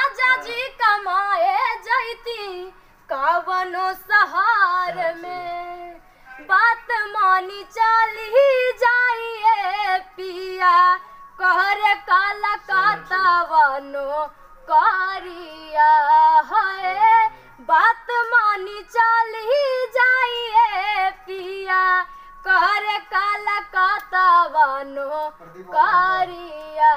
राजा जी कमाए जैती कावनो सहार में, बात मानी चली जाइए पिया कर काला कातावनो कारिया है। बात मानी चली जाइए पिया कर काला कातावनो कारिया।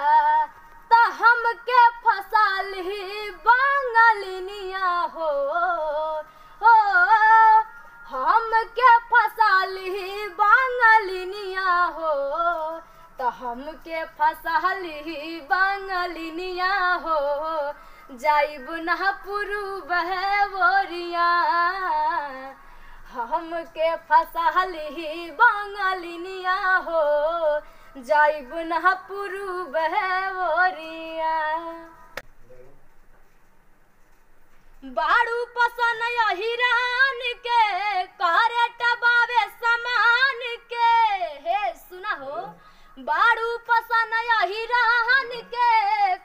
त हमके फसाल ही बांगलिनिया हो हमके फसाल ही बांगलिनिया हो। तो हमके फसाल ही बांगलिनिया हो, जाइब ना पुरुब है बोरिया। हमके फसाल ही बांगलिनिया हो, जाइब ना पुरुब है बोरिया। बाड़ू पसन हिरान के करे टबावे समान के। हे सुना हो, बाड़ू पसन हिरान के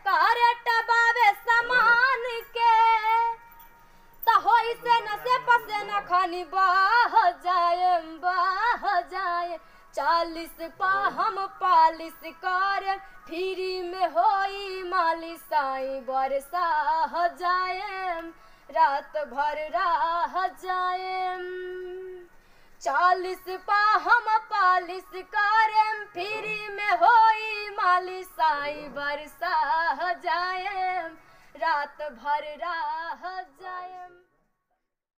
करे टबावे समान के। त होई से न से पसे न खानी बाह जाए 40 पा हम पालिश कर फ्री में होई मालिश आई बरसा हो जाए रात भर रह जाए। 40 पा हम पालिश कर फ्री में होई मालिश आई बरसा हो जाए रात भर रह